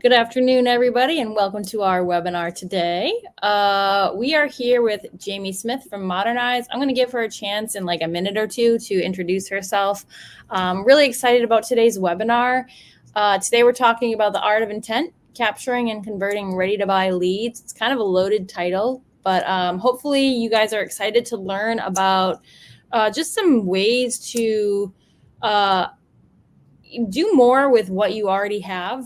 Good afternoon, everybody, and welcome to our webinar today. We are here with Jamie Smith from Modernize. I'm going to give her a chance in like a minute or two to introduce herself. Really excited about today's webinar. Today we're talking about the art of intent, capturing and converting ready-to-buy leads. It's kind of a loaded title, but hopefully you guys are excited to learn about just some ways to do more with what you already have.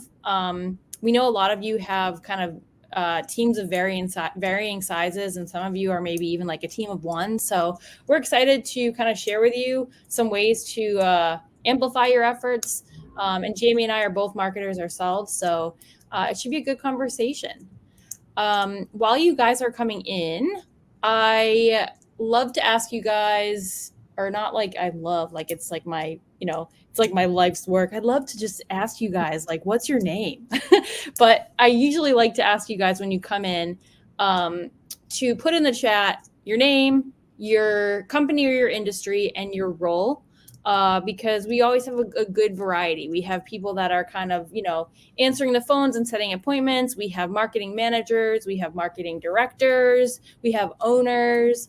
We know a lot of you have kind of teams of varying sizes, and some of you are maybe even like a team of one. So we're excited to kind of share with you some ways to amplify your efforts. And Jamie and I are both marketers ourselves, so it should be a good conversation. While you guys are coming in, I love to ask you guys, or not like I love, like it's like my, it's like my life's work. I'd love to just ask you guys, like, what's your name? But I usually like to ask you guys when you come in to put in the chat your name, your company or your industry, and your role. Because we always have a good variety. We have people that are kind of, answering the phones and setting appointments. We have marketing managers, we have marketing directors, we have owners.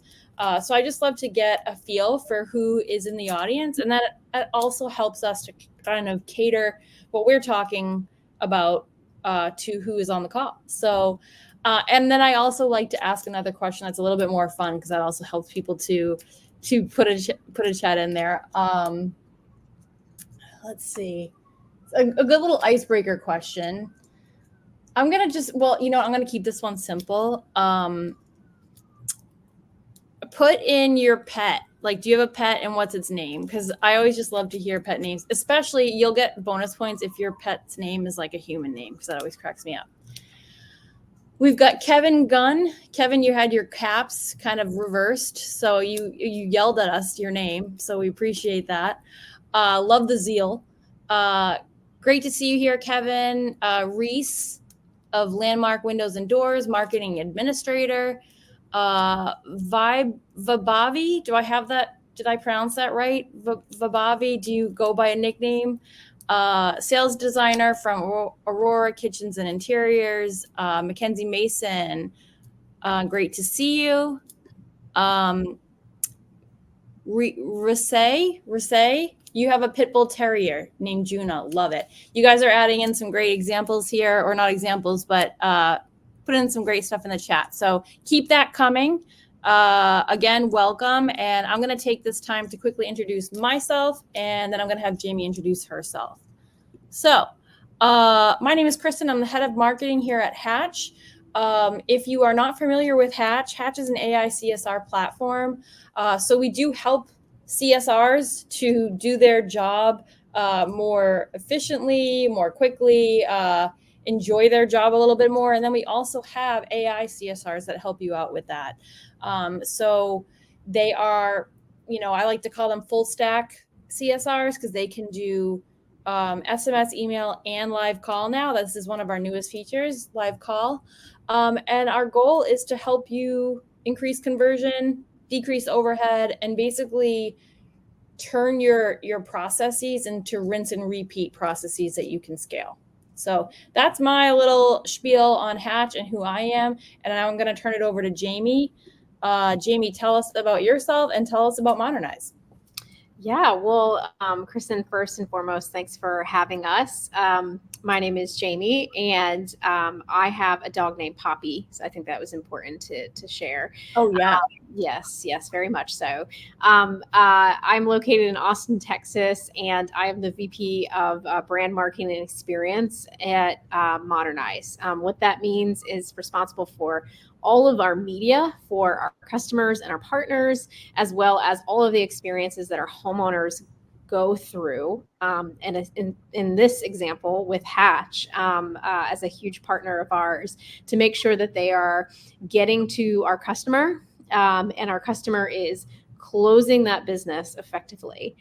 So I just love to get a feel for who is in the audience. And that also helps us to kind of cater what we're talking about to who is on the call. So, and then I also like to ask another question that's a little bit more fun, because that also helps people to put a chat in there. Let's see, a good little icebreaker question. I'm gonna I'm gonna keep this one simple. Put in your pet. Like, do you have a pet and what's its name? Because I always just love to hear pet names. Especially, you'll get bonus points if your pet's name is like a human name, because that always cracks me up. We've got Kevin Gunn. Kevin, you had your caps kind of reversed, so you yelled at us your name, so we appreciate that. Love the zeal. Great to see you here, Kevin. Reese of Landmark Windows and Doors, Marketing Administrator. Vabavi, do I have that? Did I pronounce that right? Vabavi, do you go by a nickname? Sales designer from Aurora Kitchens and Interiors. Mackenzie Mason, great to see you. Rasay, you have a pit bull terrier named Juno. Love it. You guys are adding in some great examples here, or not examples, but put in some great stuff in the chat. So keep that coming. Again, welcome. And I'm going to take this time to quickly introduce myself, and then I'm going to have Jamie introduce herself. So my name is Kristen. I'm the head of marketing here at Hatch. If you are not familiar with Hatch, Hatch is an AI CSR platform. So we do help CSRs to do their job more efficiently, more quickly, enjoy their job a little bit more. And then we also have AI CSRs that help you out with that. So they are, I like to call them full stack CSRs, because they can do SMS, email, and live call now. This is one of our newest features, live call. And our goal is to help you increase conversion, decrease overhead, and basically turn your processes into rinse and repeat processes that you can scale. So that's my little spiel on Hatch and who I am. And now I'm going to turn it over to Jamie. Jamie, tell us about yourself and tell us about Modernize. Yeah, well, Kristen, first and foremost, thanks for having us. My name is Jamie, and I have a dog named Poppy, so I think that was important to share. Oh, yeah. Yes, very much so. I'm located in Austin, Texas, and I am the VP of Brand Marketing and Experience at Modernize. What that means is responsible for all of our media for our customers and our partners, as well as all of the experiences that our homeowners go through. And in this example with Hatch, as a huge partner of ours, to make sure that they are getting to our customer, and our customer is closing that business effectively.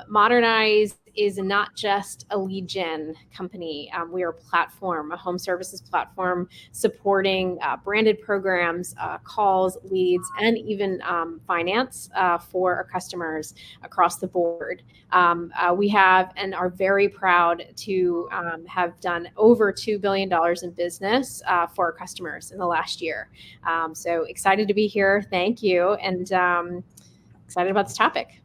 Modernize is not just a lead gen company. We are a platform, a home services platform supporting branded programs, calls, leads, and even finance for our customers across the board. We have and are very proud to have done over $2 billion in business for our customers in the last year. So excited to be here. Thank you. And excited about this topic.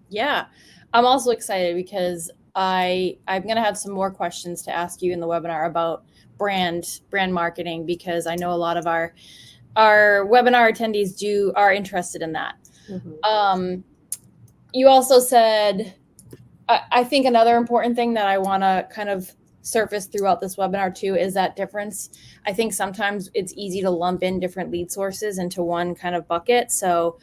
Yeah, I'm also excited because I'm going to have some more questions to ask you in the webinar about brand marketing, because I know a lot of our webinar attendees are interested in that. Mm-hmm. You also said, I think another important thing that I want to kind of surface throughout this webinar too is that difference. I think sometimes it's easy to lump in different lead sources into one kind of bucket. So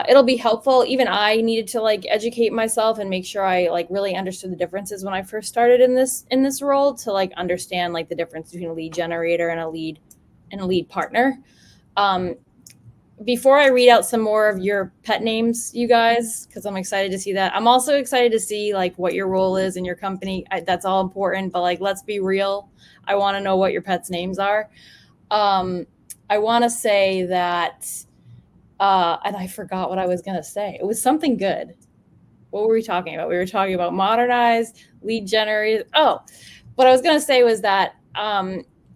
it'll be helpful. Even I needed to like educate myself and make sure I like really understood the differences when I first started in this role, to like understand like the difference between a lead generator and a lead partner. Before I read out some more of your pet names, you guys, because I'm excited to see that. I'm also excited to see like what your role is in your company. That's all important, but like, let's be real. I want to know what your pets' names are. I want to say that, and I forgot what I was going to say. It was something good. What were we talking about? We were talking about Modernize, lead generators. Oh, what I was going to say was that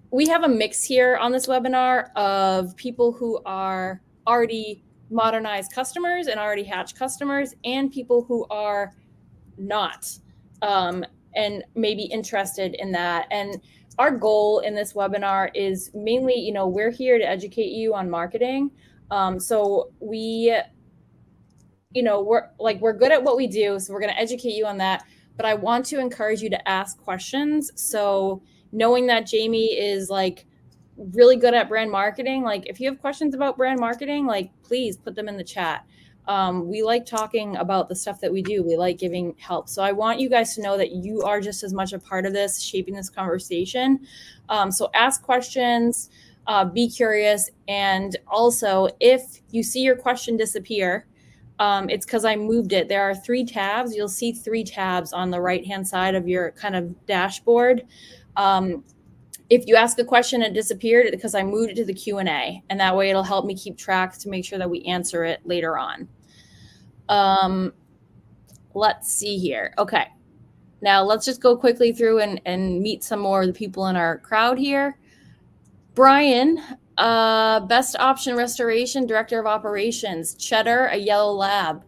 we have a mix here on this webinar of people who are already Modernize customers and already Hatch customers, and people who are not and maybe interested in that. And our goal in this webinar is mainly, we're here to educate you on marketing. So we're good at what we do. So we're going to educate you on that. But I want to encourage you to ask questions. So knowing that Jamie is like really good at brand marketing, like if you have questions about brand marketing, like please put them in the chat. We like talking about the stuff that we do. We like giving help. So I want you guys to know that you are just as much a part of this, shaping this conversation. So ask questions, be curious. And also, if you see your question disappear, it's because I moved it. There are 3 tabs. You'll see 3 tabs on the right-hand side of your kind of dashboard. If you ask a question and it disappeared, it's because I moved it to the Q&A, and that way it'll help me keep track to make sure that we answer it later on. Let's see here. Okay. Now let's just go quickly through and meet some more of the people in our crowd here. Brian, Best Option Restoration, Director of Operations. Cheddar, a yellow lab.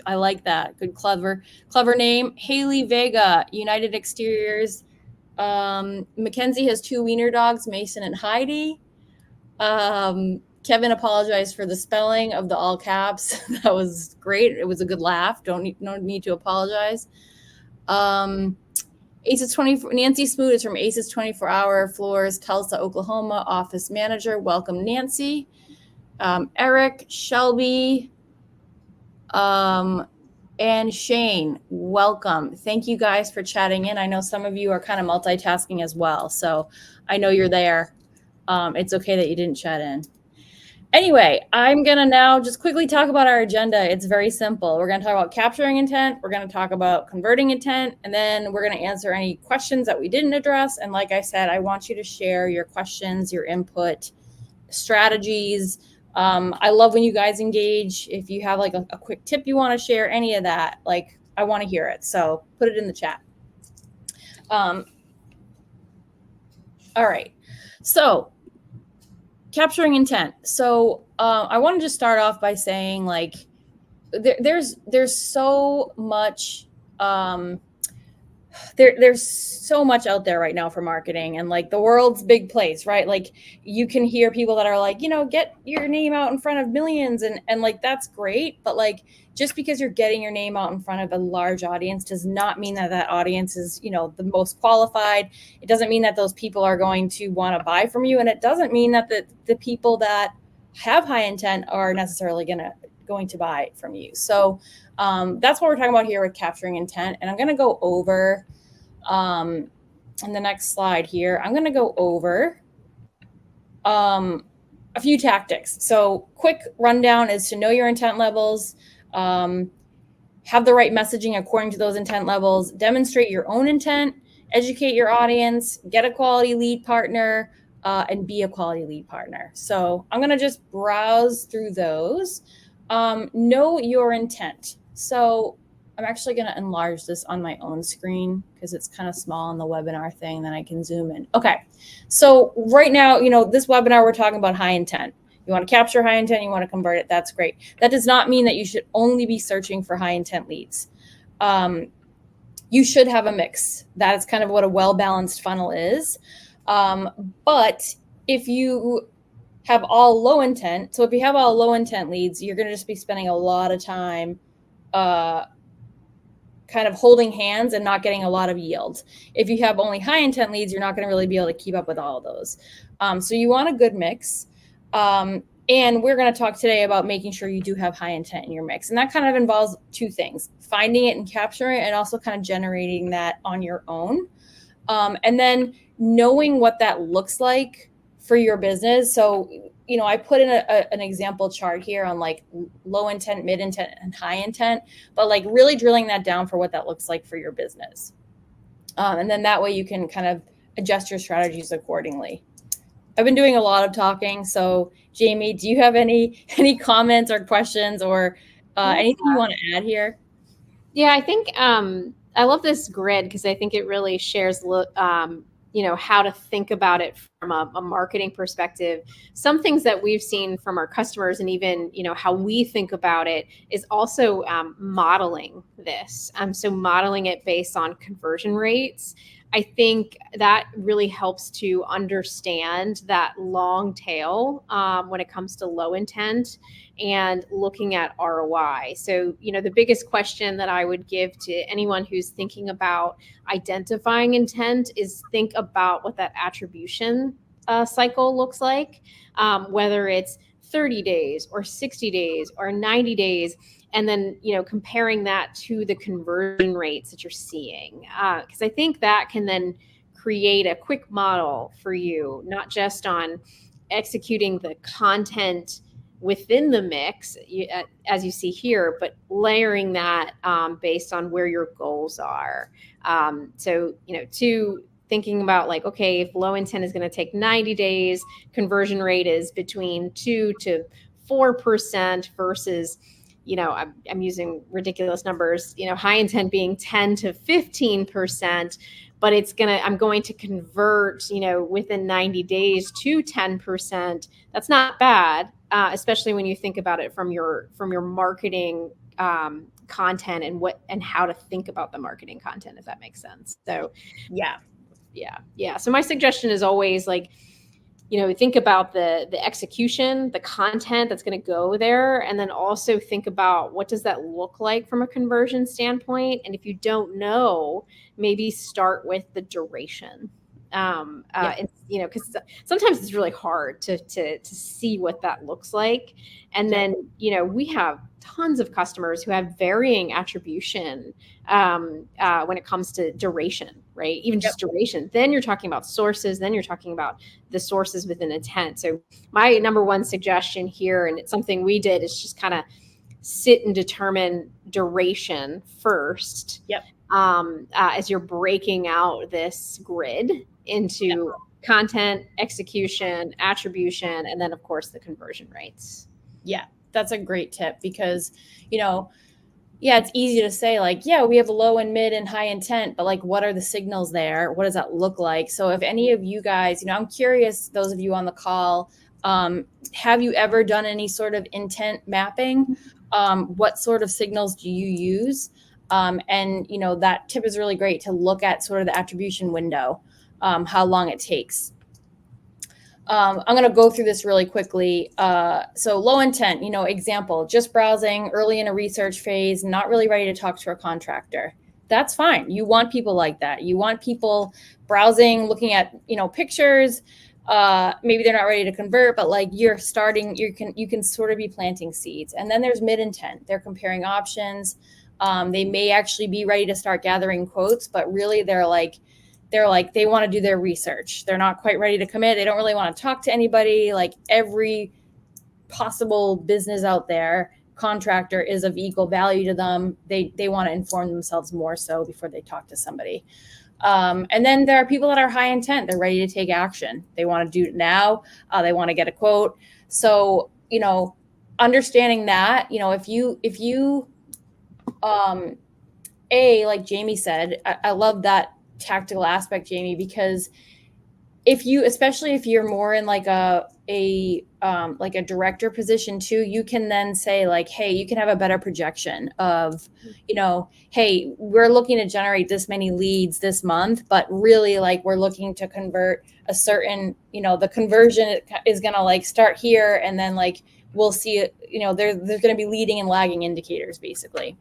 I like that. Good, clever name. Haley Vega, United Exteriors. Mackenzie has 2 wiener dogs, Mason and Heidi. Kevin apologized for the spelling of the all caps. That was great. It was a good laugh. No need to apologize. Aces 24. Nancy Smoot is from Aces 24 Hour Floors, Tulsa, Oklahoma, office manager. Welcome, Nancy. Eric, Shelby, and Shane, welcome. Thank you guys for chatting in. I know some of you are kind of multitasking as well, so I know you're there. It's okay that you didn't chat in. Anyway, I'm going to now just quickly talk about our agenda. It's very simple. We're going to talk about capturing intent. We're going to talk about converting intent, and then we're going to answer any questions that we didn't address. And like I said, I want you to share your questions, your input, strategies. I love when you guys engage. If you have like a quick tip you want to share, any of that, like I want to hear it. So put it in the chat. All right. So capturing intent. So I want to just start off by saying like there's so much there's so much out there right now for marketing, and like the world's big place, right? Like you can hear people that are like, get your name out in front of millions, and like that's great, but like just because you're getting your name out in front of a large audience does not mean that audience is the most qualified. It doesn't mean that those people are going to want to buy from you, and it doesn't mean that the people that have high intent are necessarily going to buy from you. So that's what we're talking about here with capturing intent. And I'm going to go over in the next slide here. I'm going to go over a few tactics. So quick rundown is to know your intent levels. have the right messaging according to those intent levels, demonstrate your own intent, educate your audience, get a quality lead partner, and be a quality lead partner. So I'm going to just browse through those. Know your intent. So I'm actually going to enlarge this on my own screen because it's kind of small on the webinar thing. Then I can zoom in. Okay. So right now, this webinar, we're talking about high intent. You want to capture high intent, you want to convert it, that's great. That does not mean that you should only be searching for high intent leads. You should have a mix. That is kind of what a well-balanced funnel is. But if you have all low intent, so if you have all low intent leads, you're going to just be spending a lot of time kind of holding hands and not getting a lot of yield. If you have only high intent leads, you're not going to really be able to keep up with all of those. So you want a good mix. And we're going to talk today about making sure you do have high intent in your mix. And that kind of involves two things: finding it and capturing it, and also kind of generating that on your own. And then knowing what that looks like for your business. So, I put in an example chart here on like low intent, mid intent, and high intent, but like really drilling that down for what that looks like for your business. And then that way you can kind of adjust your strategies accordingly. I've been doing a lot of talking. So Jamie, do you have any comments or questions or anything you want to add here? Yeah, I think I love this grid because I think it really shares how to think about it from a marketing perspective. Some things that we've seen from our customers, and even how we think about it, is also modeling this. So modeling it based on conversion rates. I think that really helps to understand that long tail when it comes to low intent and looking at ROI. So, the biggest question that I would give to anyone who's thinking about identifying intent is think about what that attribution cycle looks like, whether it's 30 days or 60 days or 90 days. And then, comparing that to the conversion rates that you're seeing. Because I think that can then create a quick model for you, not just on executing the content within the mix, as you see here, but layering that based on where your goals are. So, thinking about like, okay, if low intent is going to take 90 days, conversion rate is between 2 to 4% versus, I'm using ridiculous numbers, high intent being 10 to 15%, but I'm going to convert, within 90 days to 10%. That's not bad, especially when you think about it from your marketing content and how to think about the marketing content, if that makes sense. So yeah. So my suggestion is always like, think about the execution, the content that's going to go there, and then also think about what does that look like from a conversion standpoint. And if you don't know, maybe start with the duration. Because sometimes it's really hard to see what that looks like. And then, we have tons of customers who have varying attribution when it comes to duration, right? Even just duration. Then you're talking about sources. Then you're talking about the sources within intent. So my number one suggestion here, and it's something we did, is just kind of sit and determine duration first. As you're breaking out this grid into content, execution, attribution, and then of course the conversion rates. Yeah, that's a great tip because, it's easy to say like, we have a low and mid and high intent, but like, what are the signals there? What does that look like? So if any of you guys, I'm curious, those of you on the call, have you ever done any sort of intent mapping? What sort of signals do you use? And, that tip is really great to look at sort of the attribution window, how long it takes. I'm going to go through this really quickly. So low intent, example, just browsing early in a research phase, not really ready to talk to a contractor. That's fine. You want people like that. You want people browsing, looking at, pictures. Maybe they're not ready to convert, but like you can sort of be planting seeds. And then there's mid intent. They're comparing options. They may actually be ready to start gathering quotes, but really they want to do their research. They're not quite ready to commit. They don't really want to talk to anybody. Like every possible business out there, contractor is of equal value to them. They want to inform themselves more so before they talk to somebody. And then there are people that are high intent. They're ready to take action. They want to do it now. They want to get a quote. So, understanding that, if you, like Jamie said, I love that tactical aspect, Jamie, because especially if you're more in like a director position too, you can then say like, hey, you can have a better projection of, hey, we're looking to generate this many leads this month, but really like we're looking to convert a certain, the conversion is going to like start here. And then like, we'll see, there's going to be leading and lagging indicators basically.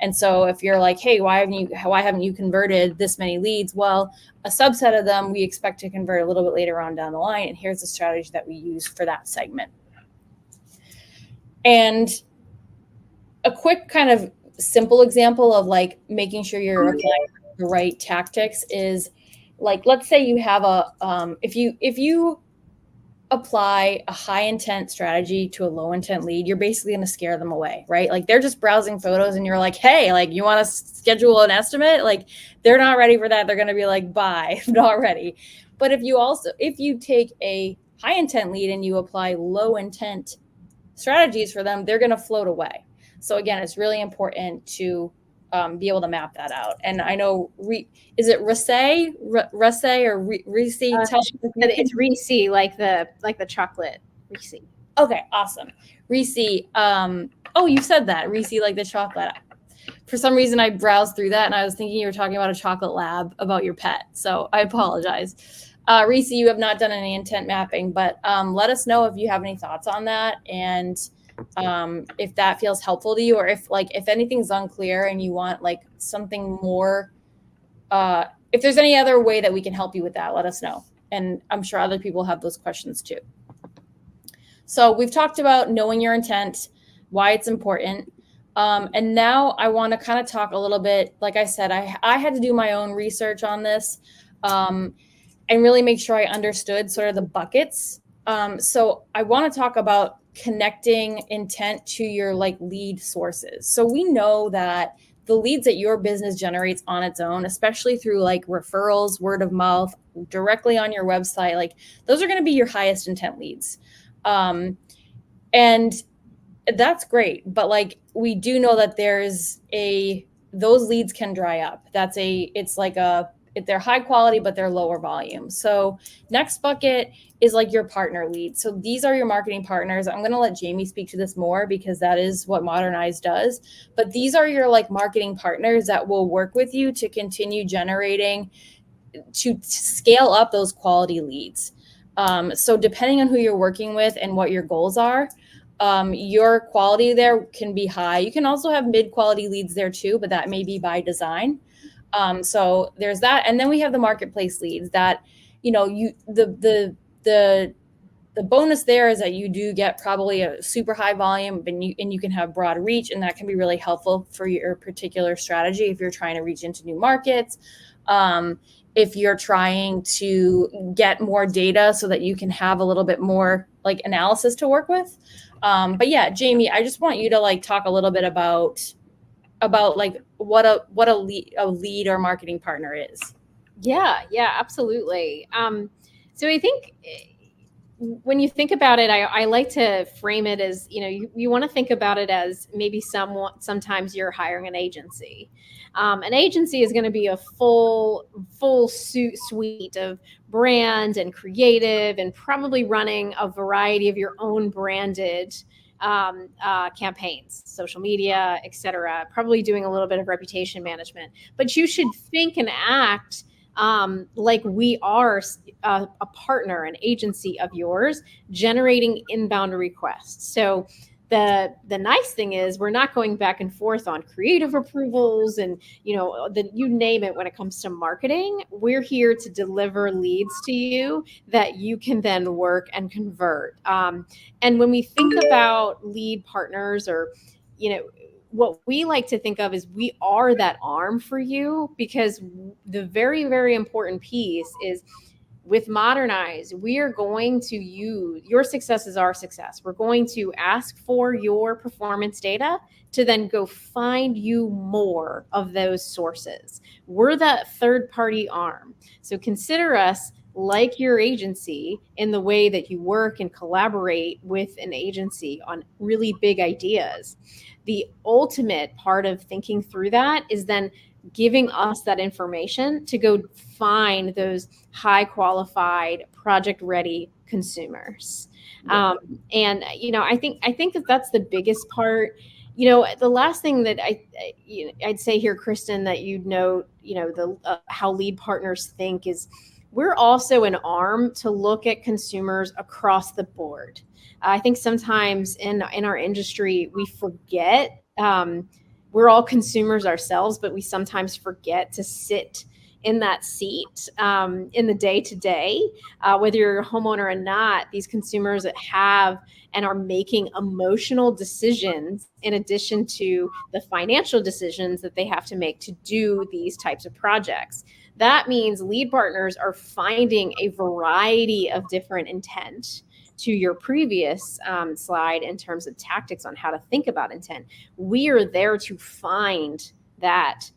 And so if you're like, hey, why haven't you converted this many leads? Well, a subset of them we expect to convert a little bit later on down the line. And here's the strategy that we use for that segment. And a quick kind of simple example of like making sure you're applying the right tactics is like, let's say you have if you apply a high intent strategy to a low intent lead, you're basically going to scare them away, right? Like they're just browsing photos and you're like, hey, like you want to schedule an estimate? Like they're not ready for that. They're going to be like, bye, not ready. But if you take a high intent lead and you apply low intent strategies for them, they're going to float away. So again, it's really important to be able to map that out. And I know, is it Reese or Reese? It's Reese, like the chocolate Reese. Okay, awesome. Reese. Oh, you said that. Reese, like the chocolate. For some reason, I browsed through that and I was thinking you were talking about a chocolate lab about your pet. So I apologize. Reese, you have not done any intent mapping, but let us know if you have any thoughts on that. And if that feels helpful to you, or if anything's unclear and you want like something more, if there's any other way that we can help you with that, let us know. And I'm sure other people have those questions too. So we've talked about knowing your intent, why it's important. And now I want to kind of talk a little bit, like I said, I had to do my own research on this and really make sure I understood sort of the buckets. So I want to talk about connecting intent to your like lead sources. So we know that the leads that your business generates on its own, especially through like referrals, word of mouth, directly on your website, like those are going to be your highest intent leads. And that's great. But like, we do know that those leads can dry up. They're high quality, but they're lower volume. So next bucket is like your partner leads. So these are your marketing partners. I'm going to let Jamie speak to this more because that is what Modernize does. But these are your like marketing partners that will work with you to continue generating, to scale up those quality leads. So depending on who you're working with and what your goals are, your quality there can be high. You can also have mid-quality leads there too, but that may be by design. So there's that. And then we have the marketplace leads that, the bonus there is that you do get probably a super high volume and you can have broad reach, and that can be really helpful for your particular strategy if you're trying to reach into new markets. If you're trying to get more data so that you can have a little bit more like analysis to work with. But yeah, Jamie, I just want you to like talk a little bit about like what a lead or marketing partner is. Yeah, absolutely. So I think when you think about it, I like to frame it as, you want to think about it as maybe sometimes you're hiring an agency. An agency is going to be a full suite of brand and creative, and probably running a variety of your own branded campaigns, social media, etc. Probably doing a little bit of reputation management. But you should think and act like we are a partner, an agency of yours, generating inbound requests. So the nice thing is we're not going back and forth on creative approvals and you name it when it comes to marketing. We're here to deliver leads to you that you can then work and convert. And when we think about lead partners, or what we like to think of is we are that arm for you, because the very, very important piece is with Modernize, we are going to use your success is our success. We're going to ask for your performance data to then go find you more of those sources. We're that third party arm. So consider us like your agency in the way that you work and collaborate with an agency on really big ideas. The ultimate part of thinking through that is then giving us that information to go find those high qualified project ready consumers. And I think that that's the biggest part. The last thing that I'd say here, Kristen, that you'd note, the how lead partners think is we're also an arm to look at consumers across the board. I think sometimes in our industry we forget, we're all consumers ourselves, but we sometimes forget to sit in that seat, in the day to day, whether you're a homeowner or not. These consumers that have and are making emotional decisions in addition to the financial decisions that they have to make to do these types of projects. That means lead partners are finding a variety of different intent. To your previous slide in terms of tactics on how to think about intent, we are there to find that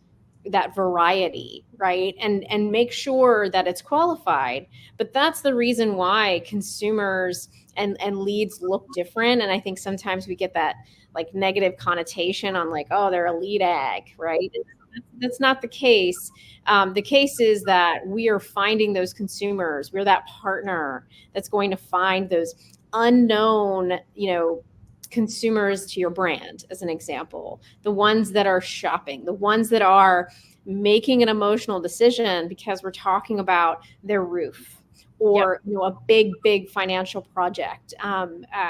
variety, right, and make sure that it's qualified. But that's the reason why consumers and leads look different. And I think sometimes we get that like negative connotation on like, oh, they're a lead ag, right? That's not the case. The case is that we are finding those consumers. We're that partner that's going to find those unknown, consumers to your brand, as an example, the ones that are shopping, the ones that are making an emotional decision because we're talking about their roof or a big financial project.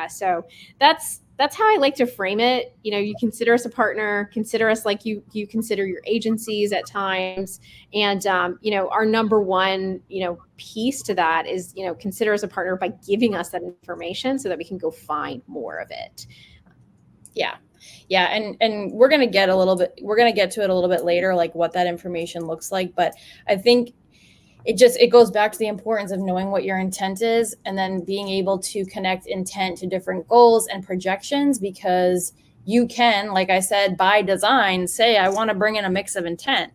So that's how I like to frame it. You consider us a partner, consider us like you consider your agencies at times. And, our number one, piece to that is, consider us a partner by giving us that information so that we can go find more of it. Yeah. And we're going to get to it a little bit later, like what that information looks like. But I think it goes back to the importance of knowing what your intent is and then being able to connect intent to different goals and projections, because you can, like I said, by design, say, I want to bring in a mix of intent.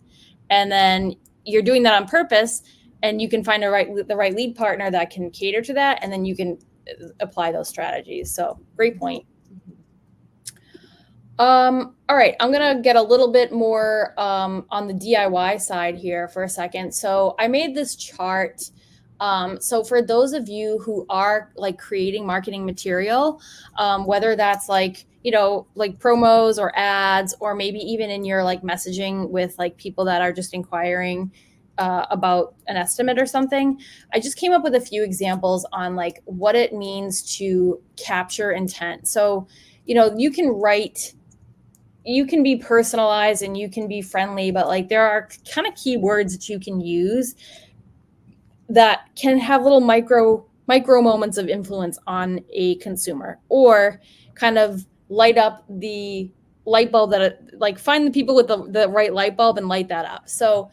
And then you're doing that on purpose, and you can find the right lead partner that can cater to that. And then you can apply those strategies. So great point. All right, I'm going to get a little bit more on the DIY side here for a second. So I made this chart. So for those of you who are like creating marketing material, whether that's like promos or ads, or maybe even in your like messaging with like people that are just inquiring about an estimate or something, I just came up with a few examples on like what it means to capture intent. So, you can be personalized and you can be friendly, but like there are kind of keywords that you can use that can have little micro moments of influence on a consumer, or kind of light up the light bulb find the people with the right light bulb and light that up. So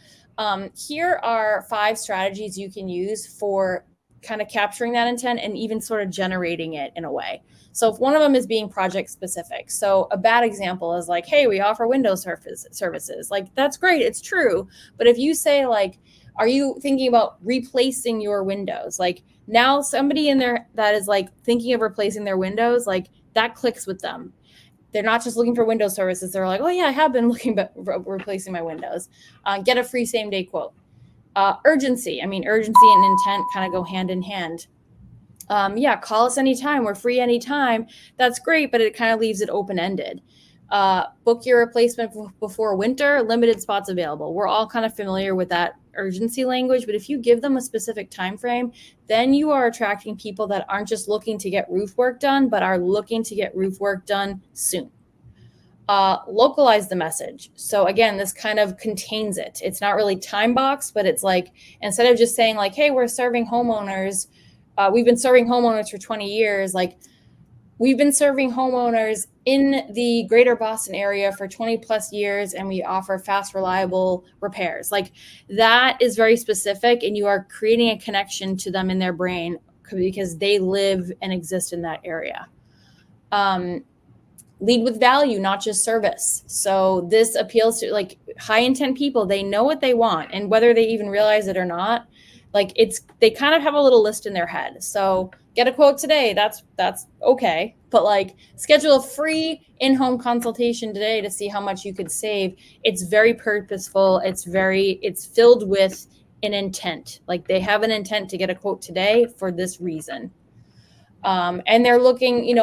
here are 5 strategies you can use for kind of capturing that intent and even sort of generating it in a way. So if one of them is being project specific. So a bad example is like, hey, we offer Windows services. Like, that's great. It's true. But if you say like, are you thinking about replacing your Windows? Like, now somebody in there that is like thinking of replacing their Windows, like that clicks with them. They're not just looking for Windows services. They're like, oh yeah, I have been looking at replacing my Windows. Get a free same day quote. Urgency. I mean, urgency and intent kind of go hand in hand. Call us anytime. We're free anytime. That's great, but it kind of leaves it open-ended. Book your replacement before winter, limited spots available. We're all kind of familiar with that urgency language, but if you give them a specific time frame, then you are attracting people that aren't just looking to get roof work done, but are looking to get roof work done soon. Localize the message. So again, this kind of contains it. It's not really time boxed, but it's like, instead of just saying like, hey, we're serving homeowners, we've been serving homeowners for 20 years, like we've been serving homeowners in the greater Boston area for 20 plus years, and we offer fast, reliable repairs. Like, that is very specific, and you are creating a connection to them in their brain because they live and exist in that area. Lead with value, not just service. So this appeals to like high intent people. They know what they want, and whether they even realize it or not, like they kind of have a little list in their head. So get a quote today. That's okay. But like, schedule a free in-home consultation today to see how much you could save. It's very purposeful. It's filled with an intent. Like, they have an intent to get a quote today for this reason. And they're looking,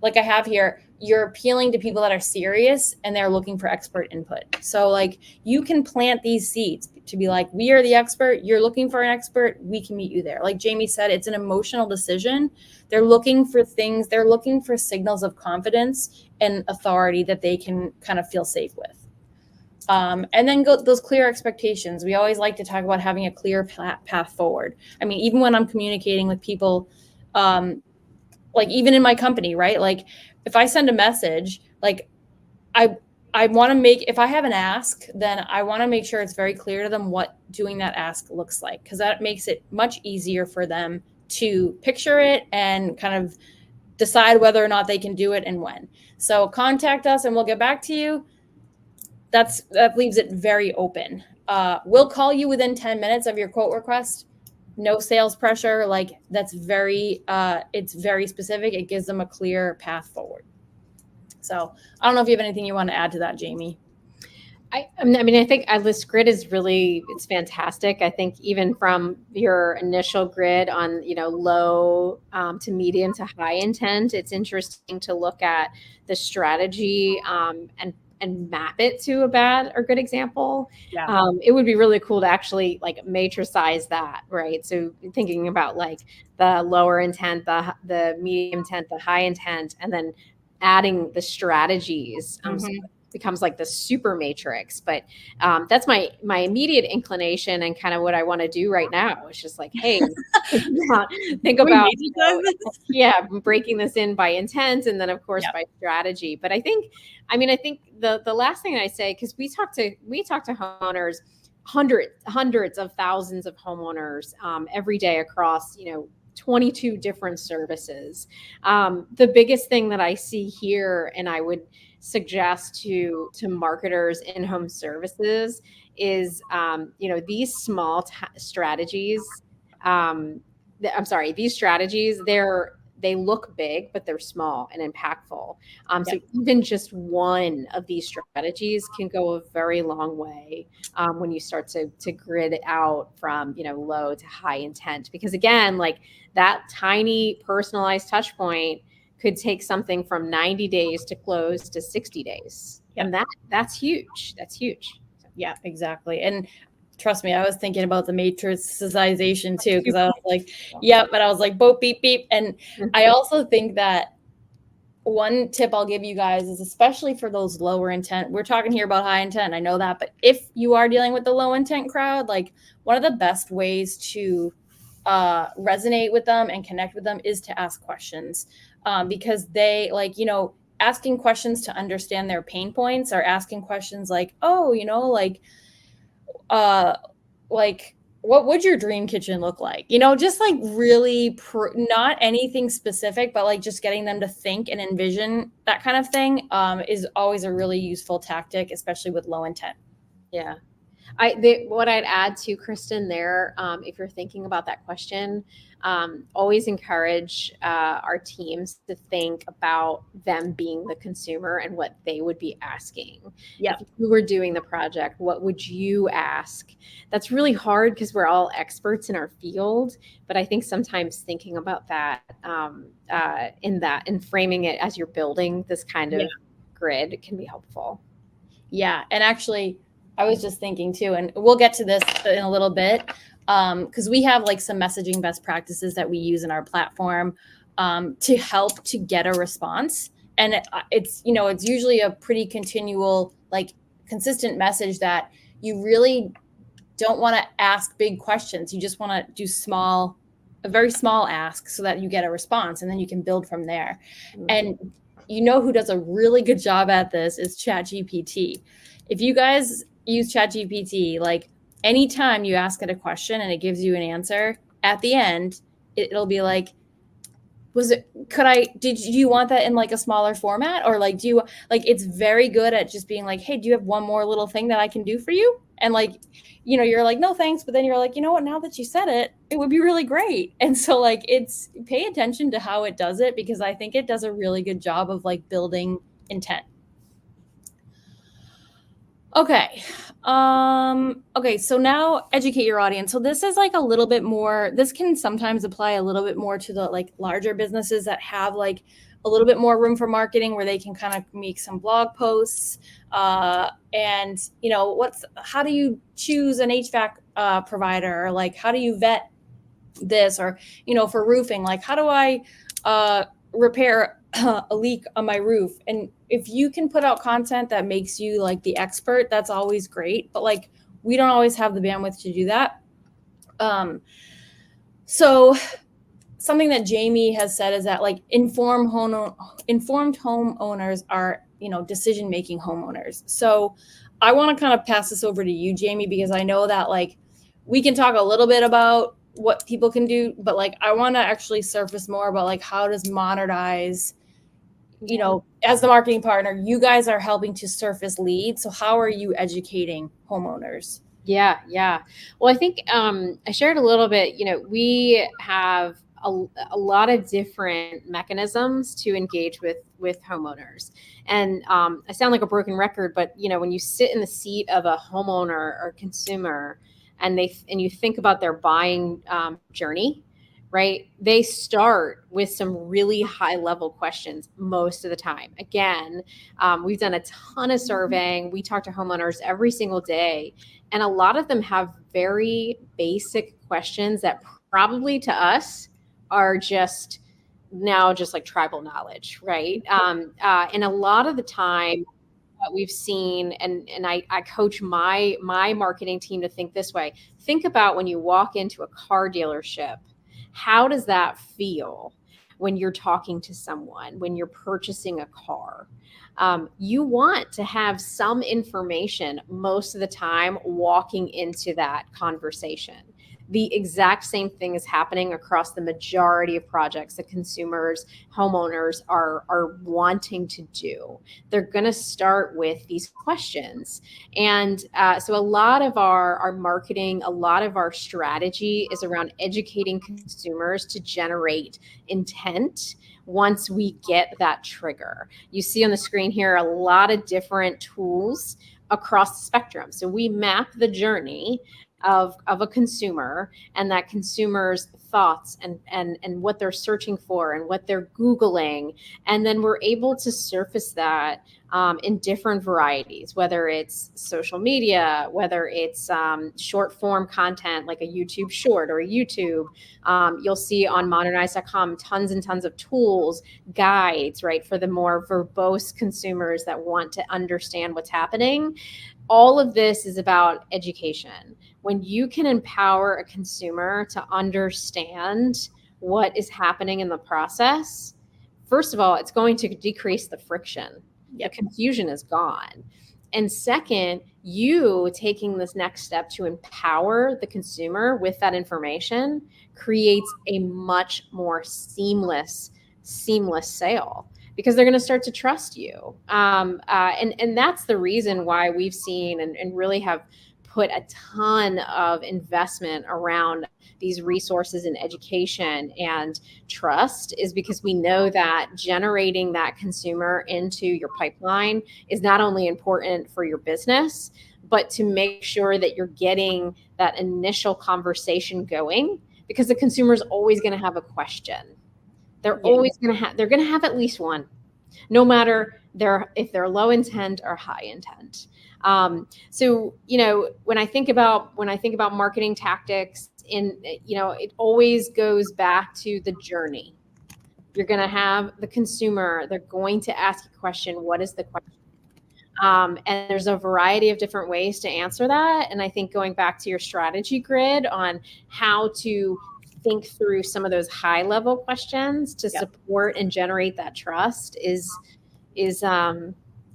like I have here, you're appealing to people that are serious and they're looking for expert input. So like, you can plant these seeds to be like, we are the expert. You're looking for an expert. We can meet you there. Like Jamie said, it's an emotional decision. They're looking for things. They're looking for signals of confidence and authority that they can kind of feel safe with. And then those clear expectations. We always like to talk about having a clear path forward. I mean, even when I'm communicating with people, like even in my company, right? Like, if I send a message, like I want to make, if I have an ask, then I want to make sure it's very clear to them what doing that ask looks like, because that makes it much easier for them to picture it and kind of decide whether or not they can do it and when. So contact us and we'll get back to you. That leaves it very open. We'll call you within 10 minutes of your quote request. No sales pressure. Like, that's it's very specific. It gives them a clear path forward. So I don't know if you have anything you want to add to that, Jamie. I mean, I think this grid is really, it's fantastic. I think even from your initial grid on, low to medium to high intent, it's interesting to look at the strategy and map it to a bad or good example. Yeah. It would be really cool to actually like matricize that, right? So thinking about like the lower intent, the medium intent, the high intent, and then adding the strategies. So becomes like the super matrix. But that's my immediate inclination and kind of what I want to do right now. It's just like, hey, think about breaking this in by intent, and then of course by strategy. But I think the last thing I say, because we talk to homeowners, hundreds of thousands of homeowners every day across 22 different services. The biggest thing that I see here, and I would suggest to marketers in home services, is these small strategies. These strategies, they look big, but they're small and impactful. So even just one of these strategies can go a very long way when you start to grid it out from low to high intent. Because again, like that tiny personalized touch point could take something from 90 days to close to 60 days. And that's huge. That's huge. Yeah, exactly. And trust me, I was thinking about the matrixization too, because I was like, but I was like, boop, beep, beep. And I also think that one tip I'll give you guys is, especially for those lower intent, we're talking here about high intent, I know that, but if you are dealing with the low intent crowd, like one of the best ways to resonate with them and connect with them is to ask questions, because they asking questions to understand their pain points, or asking questions like, what would your dream kitchen look like? Just like really not anything specific, but like just getting them to think and envision that kind of thing is always a really useful tactic, especially with low intent. Yeah. What I'd add to Kristen there, if you're thinking about that question, always encourage our teams to think about them being the consumer and what they would be asking. If you were doing the project, what would you ask? That's really hard because we're all experts in our field, but I think sometimes thinking about that and framing it as you're building this kind of grid can be helpful. Yeah, and actually, I was just thinking too, and we'll get to this in a little bit, because we have like some messaging best practices that we use in our platform to help to get a response. And it's usually a pretty continual, like consistent message that you really don't want to ask big questions. You just want to do small a very small ask so that you get a response, and then you can build from there. Mhm. And you know who does a really good job at this is ChatGPT. If you guys use ChatGPT, like anytime you ask it a question and it gives you an answer, at the end, it'll be like, did you want that in like a smaller format, or like, do you like, it's very good at just being like, hey, do you have one more little thing that I can do for you? And like, you're like, no thanks, but then you're like, you know what, now that you said it, it would be really great. And so like, it's, pay attention to how it does it, because I think it does a really good job of like building intent. Okay. Okay, so now educate your audience. So this is like a little bit more, this can sometimes apply a little bit more to the like larger businesses that have like a little bit more room for marketing, where they can kind of make some blog posts. And how do you choose an HVAC provider, or like, how do you vet this, or for roofing, like, how do I repair a leak on my roof? And if you can put out content that makes you like the expert, that's always great, but like, we don't always have the bandwidth to do that. So something that Jamie has said is that like informed homeowners are decision-making homeowners. So I want to kind of pass this over to you, Jamie, because I know that like we can talk a little bit about what people can do, but like I want to actually surface more about like, how does Modernize, as the marketing partner, you guys are helping to surface leads. So how are you educating homeowners? Yeah. Well, I think I shared a little bit. We have a lot of different mechanisms to engage with homeowners, and I sound like a broken record, but when you sit in the seat of a homeowner or consumer, and you think about their buying journey, right? They start with some really high level questions most of the time. Again, we've done a ton of surveying. We talk to homeowners every single day, and a lot of them have very basic questions that probably to us are just like tribal knowledge, right? And a lot of the time, what we've seen, and I coach my marketing team to think this way. Think about when you walk into a car dealership, how does that feel when you're talking to someone, when you're purchasing a car? You want to have some information most of the time walking into that conversation. The exact same thing is happening across the majority of projects that consumers, homeowners are wanting to do. They're going to start with these questions. And so a lot of our marketing, a lot of our strategy is around educating consumers to generate intent once we get that trigger. You see on the screen here a lot of different tools across the spectrum. So we map the journey of a consumer and that consumer's thoughts and what they're searching for and what they're Googling. And then we're able to surface that in different varieties, whether it's social media, whether it's short form content like a YouTube short or a YouTube. You'll see on modernize.com tons and tons of tools, guides, right, for the more verbose consumers that want to understand what's happening. All of this is about education. When you can empower a consumer to understand what is happening in the process, first of all, it's going to decrease the friction. Yep. The confusion is gone. And second, you taking this next step to empower the consumer with that information creates a much more seamless sale, because they're going to start to trust you. And that's the reason why we've seen and really have put a ton of investment around these resources in education and trust, is because we know that generating that consumer into your pipeline is not only important for your business, but to make sure that you're getting that initial conversation going, because the consumer is always going to have a question. They're always going to have at least one, no matter if they're low intent or high intent. So when I think about marketing tactics, it always goes back to the journey. You're going to have the consumer. They're going to ask a question. What is the question? And there's a variety of different ways to answer that. And I think going back to your strategy grid on how to think through some of those high level questions to support and generate that trust is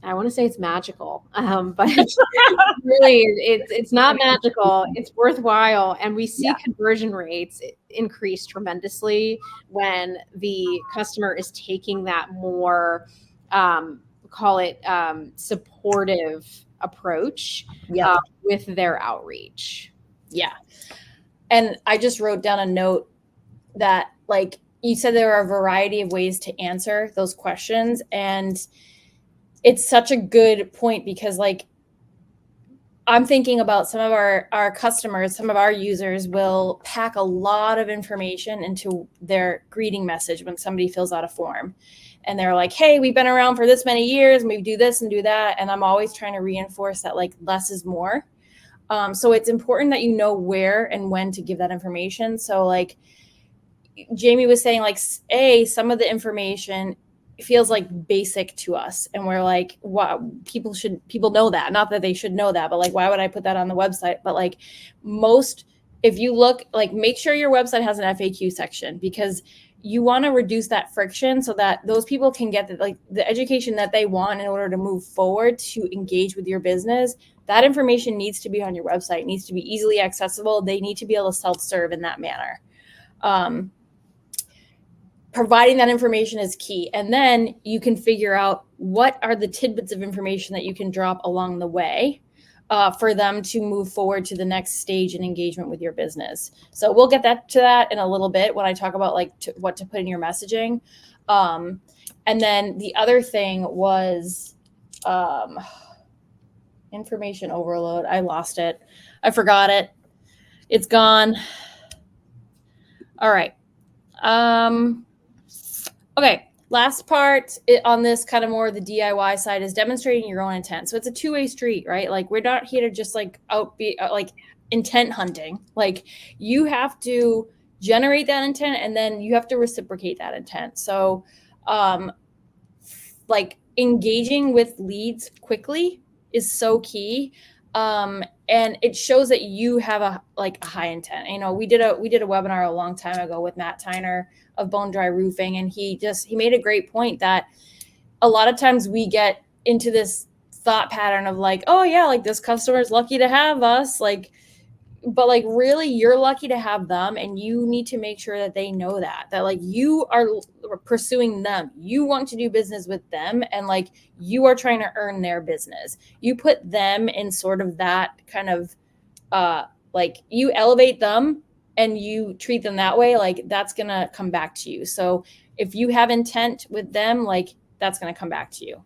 I want to say it's magical, but really it's not magical. It's worthwhile, and we see conversion rates increase tremendously when the customer is taking that more call it supportive approach with their outreach. Yeah. And I just wrote down a note that, like you said, there are a variety of ways to answer those questions. And it's such a good point because, like, I'm thinking about some of our customers, some of our users will pack a lot of information into their greeting message when somebody fills out a form. And they're like, hey, we've been around for this many years and we do this and do that. And I'm always trying to reinforce that, like, less is more. So it's important that you know where and when to give that information. So, like Jamie was saying, like, some of the information feels like basic to us, and we're like, wow, people know that. Not that they should know that, but like, why would I put that on the website? But like if you look, like, make sure your website has an FAQ section, because you want to reduce that friction so that those people can get the education that they want in order to move forward to engage with your business. That information needs to be on your website. It needs to be easily accessible. They need to be able to self-serve in that manner. Providing that information is key. And then you can figure out what are the tidbits of information that you can drop along the way for them to move forward to the next stage in engagement with your business. So we'll get to that in a little bit when I talk about what to put in your messaging. And then the other thing was information overload. I lost it. I forgot it. It's gone. All right. Okay, last part on this kind of more the DIY side is demonstrating your own intent. So it's a two-way street, right? Like, we're not here to just like like intent hunting. Like, you have to generate that intent and then you have to reciprocate that intent. So like engaging with leads quickly is so key. And it shows that you have a high intent. You know, we did a webinar a long time ago with Matt Tyner of Bone Dry Roofing, and he made a great point that a lot of times we get into this thought pattern of like, oh yeah, like this customer is lucky to have us, like, but like really you're lucky to have them, and you need to make sure that they know that like you are pursuing them, you want to do business with them, and like you are trying to earn their business. You put them in sort of that kind of like you elevate them and you treat them that way, like that's gonna come back to you. So if you have intent with them, like that's gonna come back to you.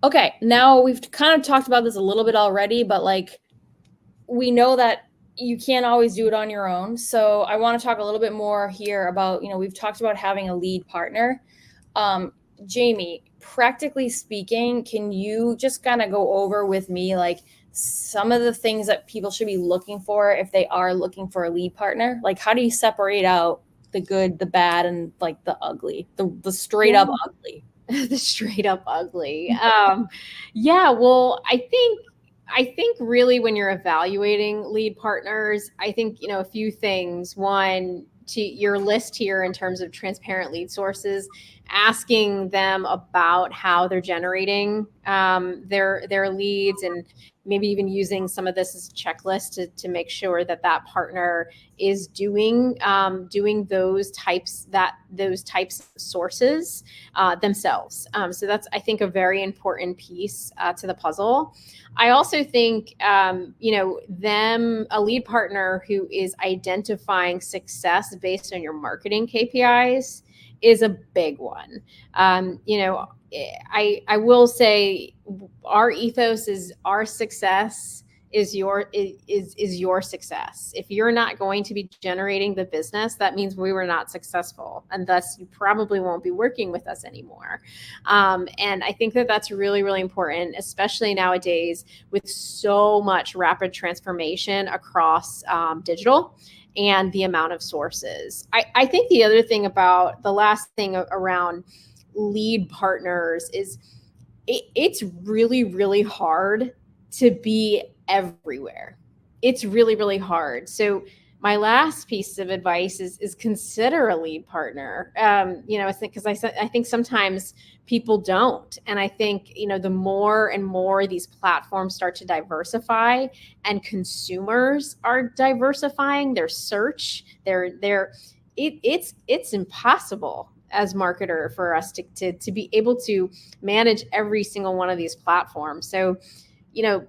Okay, now we've kind of talked about this a little bit already, but like we know that you can't always do it on your own. So I want to talk a little bit more here about, you know, we've talked about having a lead partner. Jamie, practically speaking, can you just kind of go over with me like some of the things that people should be looking for if they are looking for a lead partner? Like, how do you separate out the good, the bad, and like the ugly, the straight up ugly? The straight up ugly. Yeah, well, I think really when you're evaluating lead partners, I think, you know, a few things. One, to your list here in terms of transparent lead sources, asking them about how they're generating their leads, and maybe even using some of this as a checklist to make sure that that partner is doing those types of sources themselves. So that's, I think, a very important piece to the puzzle. I also think, you know, a lead partner who is identifying success based on your marketing KPIs is a big one. You know, I will say our ethos is our success is your success. If you're not going to be generating the business, that means we were not successful, and thus you probably won't be working with us anymore. And I think that that's really, really important, especially nowadays with so much rapid transformation across digital and the amount of sources. I think the other thing about the last thing around lead partners is it's really, really hard to be everywhere. It's really, really hard. So My last piece of advice is consider a lead partner. I think because I think sometimes people don't, and I think the more and more these platforms start to diversify, and consumers are diversifying their search, it's impossible as marketer for us to be able to manage every single one of these platforms. So, you know,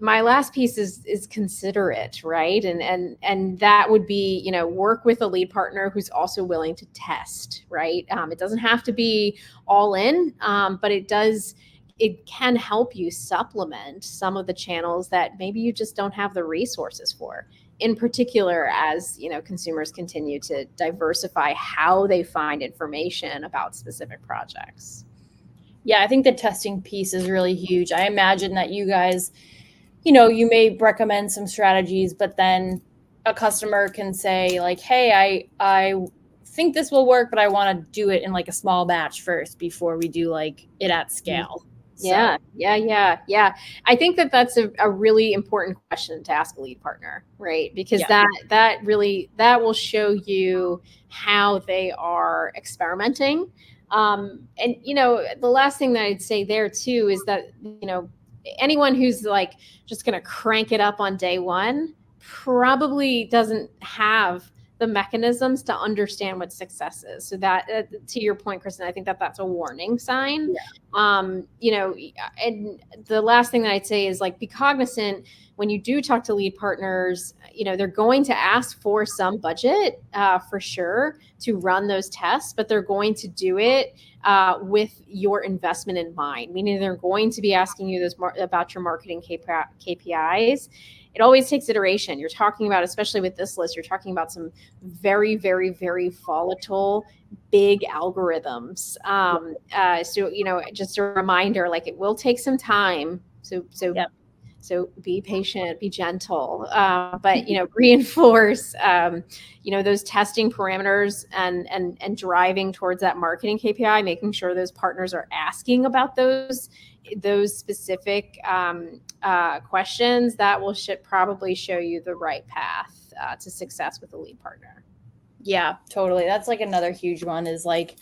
my last piece is consider it, right? And that would be, work with a lead partner who's also willing to test, right? It doesn't have to be all in, but it can help you supplement some of the channels that maybe you just don't have the resources for. In particular, as consumers continue to diversify how they find information about specific projects. Yeah, I think the testing piece is really huge. I imagine that you guys, you may recommend some strategies, but then a customer can say like, hey, I think this will work, but I want to do it in like a small batch first before we do like it at scale. Yeah, yeah. I think that's a really important question to ask a lead partner, right? Because that will show you how they are experimenting. And the last thing that I'd say there too is that anyone who's like just going to crank it up on day one probably doesn't have the mechanisms to understand what success is. So that, to your point, Kristen, I think that's a warning sign. Yeah. And the last thing that I'd say is like, be cognizant when you do talk to lead partners, they're going to ask for some budget for sure to run those tests, but they're going to do it with your investment in mind, meaning they're going to be asking you about your marketing KPIs. It always takes iteration. You're talking about, especially with this list, you're talking about some very, very, very volatile, big algorithms. So, just a reminder, like it will take some time. So be patient, be gentle, but reinforce those testing parameters and driving towards that marketing KPI, making sure those partners are asking about those specific questions. That will probably show you the right path to success with a lead partner. Yeah, totally. That's like another huge one is like,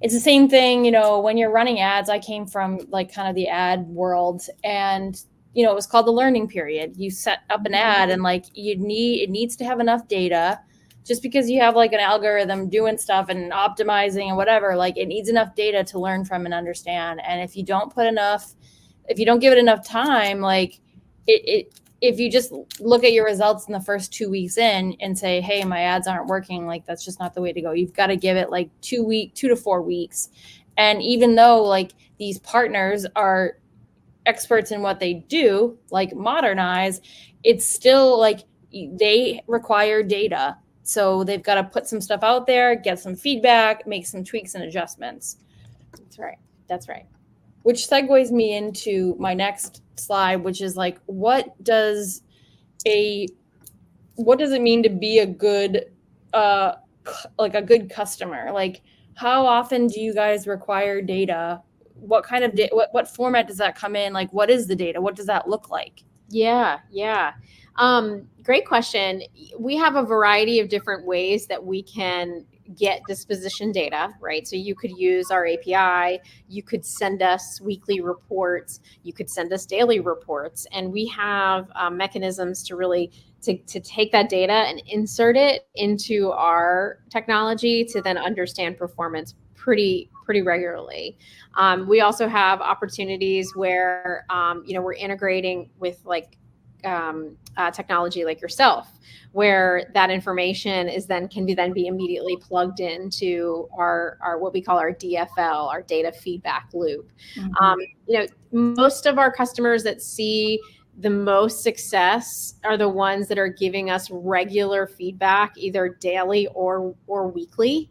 it's the same thing, when you're running ads. I came from like kind of the ad world, and it was called the learning period. You set up an ad and like it needs to have enough data. Just because you have like an algorithm doing stuff and optimizing and whatever, like it needs enough data to learn from and understand. And if you don't give it enough time, like if you just look at your results in the first 2 weeks in and say, hey, my ads aren't working, like that's just not the way to go. You've got to give it like 2 to 4 weeks. And even though like these partners are experts in what they do, like Modernize, it's still like they require data. So they've got to put some stuff out there, get some feedback, make some tweaks and adjustments. That's right. Which segues me into my next slide, which is like, what does it mean to be a good, like a good customer? Like, how often do you guys require data? What kind of what format does that come in? Like, what is the data? What does that look like? Yeah. Great question. We have a variety of different ways that we can get disposition data, right? So you could use our API, you could send us weekly reports, you could send us daily reports, and we have mechanisms to really to take that data and insert it into our technology to then understand performance pretty regularly. We also have opportunities where we're integrating with like technology like yourself, where that information can be immediately plugged into our what we call our DFL, our data feedback loop. Mm-hmm. Most of our customers that see the most success are the ones that are giving us regular feedback, either daily or weekly,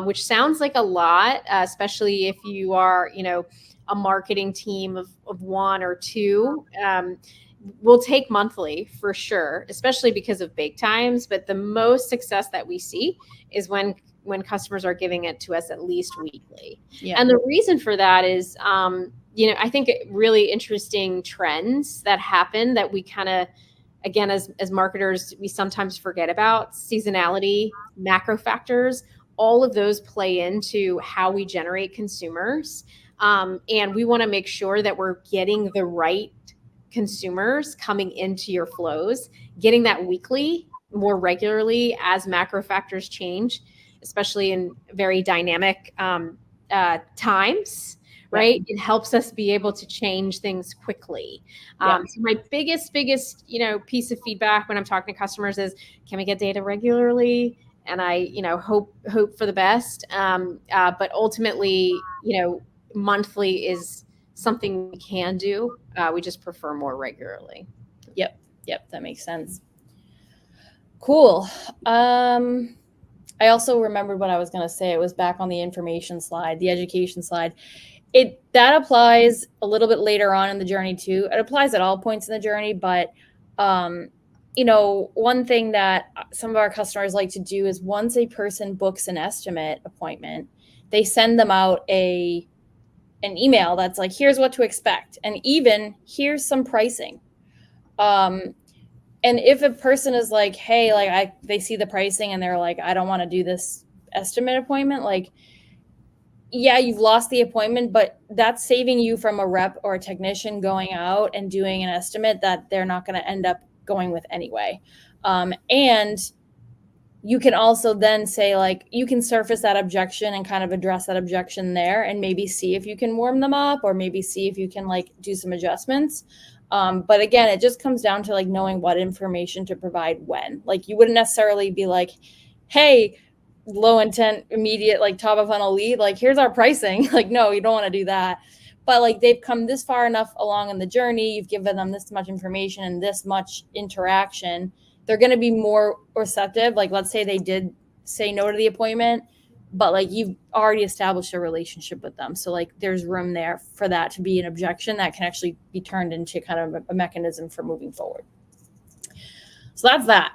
which sounds like a lot, especially if you are, a marketing team of one or two. We'll take monthly for sure, especially because of bake times. But the most success that we see is when customers are giving it to us at least weekly. Yeah. And the reason for that is, I think really interesting trends that happen that we kind of, again, as marketers, we sometimes forget about seasonality, macro factors. All of those play into how we generate consumers. And we want to make sure that we're getting the right consumers coming into your flows, getting that weekly more regularly as macro factors change, especially in very dynamic times, right? It helps us be able to change things quickly. So my biggest, piece of feedback when I'm talking to customers is, can we get data regularly? And I, hope for the best. But ultimately, monthly is something we can do. We just prefer more regularly. Yep, that makes sense. Cool. I also remembered what I was going to say. It was back on the information slide, the education slide. That applies a little bit later on in the journey too. It applies at all points in the journey, but one thing that some of our customers like to do is once a person books an estimate appointment, they send them out an email that's like, here's what to expect, and even here's some pricing. And if a person is like, hey, like they see the pricing and they're like, I don't want to do this estimate appointment, like, yeah, you've lost the appointment, but that's saving you from a rep or a technician going out and doing an estimate that they're not going to end up going with anyway. And you can also then say, like, you can surface that objection and kind of address that objection there and maybe see if you can warm them up or maybe see if you can like do some adjustments. But again, it just comes down to like knowing what information to provide when. Like, you wouldn't necessarily be like, hey, low intent, immediate, like top of funnel lead, like here's our pricing. Like, no, you don't want to do that. But like, they've come this far enough along in the journey, you've given them this much information and this much interaction, they're going to be more receptive. Like, let's say they did say no to the appointment, but like you've already established a relationship with them. So like there's room there for that to be an objection that can actually be turned into kind of a mechanism for moving forward. So that's that.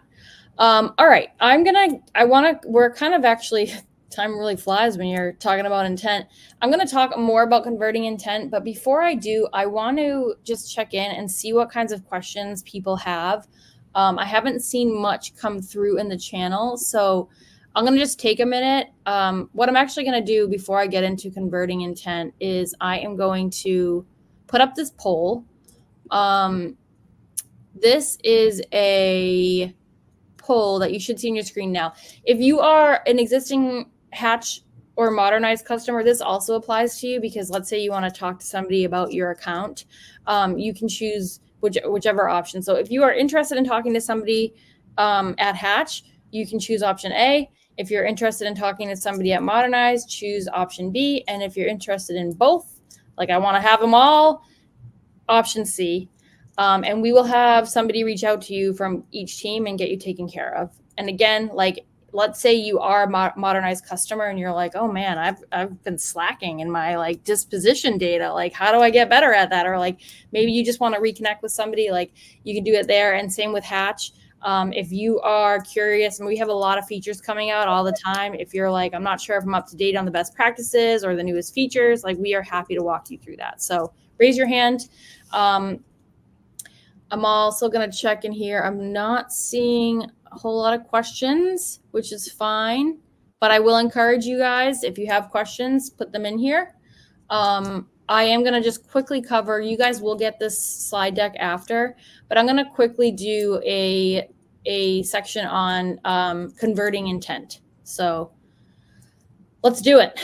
All right. We're kind of actually, time really flies when you're talking about intent. I'm going to talk more about converting intent, but before I do, I want to just check in and see what kinds of questions people have. I haven't seen much come through in the channel, so I'm going to just take a minute. What I'm actually going to do before I get into converting intent is I am going to put up this poll. This is a poll that you should see on your screen now. If you are an existing Hatch or Modernize customer, this also applies to you, because let's say you want to talk to somebody about your account. You can choose whichever option. So if you are interested in talking to somebody at Hatch, you can choose option A. If you're interested in talking to somebody at Modernize, choose option B. And if you're interested in both, like I want to have them all, option C. And we will have somebody reach out to you from each team and get you taken care of. And again, like, let's say you are a Modernized customer and you're like, oh man, I've been slacking in my like disposition data. Like, how do I get better at that? Or like, maybe you just want to reconnect with somebody, like you can do it there. And same with Hatch. If you are curious, and we have a lot of features coming out all the time. If you're like, I'm not sure if I'm up to date on the best practices or the newest features, like we are happy to walk you through that. So raise your hand. I'm also going to check in here. I'm not seeing a whole lot of questions, which is fine, but I will encourage you guys, if you have questions, put them in here. I am going to just quickly cover, you guys will get this slide deck after, but I'm going to quickly do a section on converting intent. So let's do it.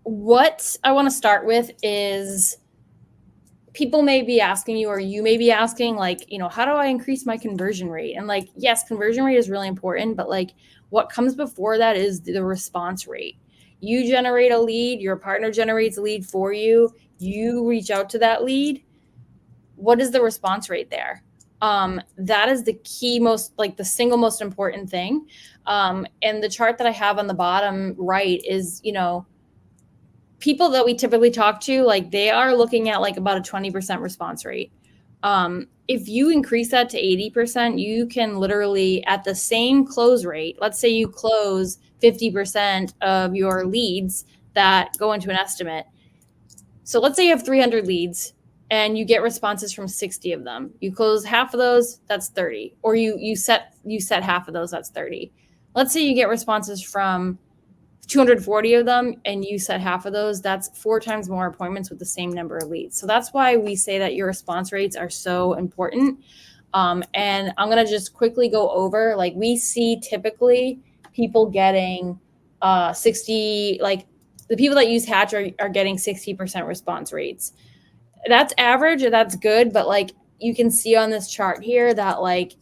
What I want to start with is, people may be asking you, or you may be asking, like, how do I increase my conversion rate? And like, yes, conversion rate is really important, but like what comes before that is the response rate. You generate a lead, your partner generates a lead for you, you reach out to that lead. What is the response rate there? That is the key, the single most important thing. And the chart that I have on the bottom right is, people that we typically talk to, like they are looking at like about a 20% response rate. If you increase that to 80%, you can literally, at the same close rate, let's say you close 50% of your leads that go into an estimate. So let's say you have 300 leads and you get responses from 60 of them. You close half of those, that's 30. Or you set half of those, that's 30. Let's say you get responses from 240 of them and you set half of those, that's 4 times more appointments with the same number of leads. So that's why we say that your response rates are so important. And I'm going to just quickly go over, like, we see typically people getting 60, like the people that use Hatch are getting 60% response rates. That's average, or that's good, but like you can see on this chart here that like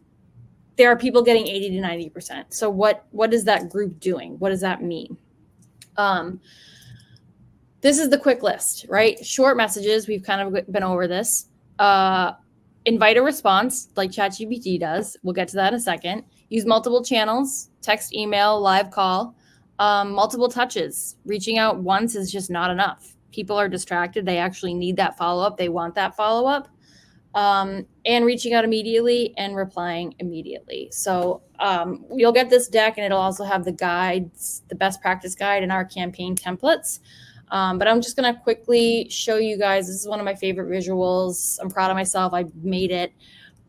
there are people getting 80 to 90%. So what is that group doing? What does that mean? This is the quick list, right? Short messages. We've kind of been over this. Invite a response like ChatGPT does. We'll get to that in a second. Use multiple channels, text, email, live call, multiple touches. Reaching out once is just not enough. People are distracted. They actually need that follow-up. They want that follow-up. And reaching out immediately and replying immediately. So you'll get this deck, and it'll also have the guides, the best practice guide, and our campaign templates. But I'm just going to quickly show you guys. This is one of my favorite visuals. I'm proud of myself. I made it.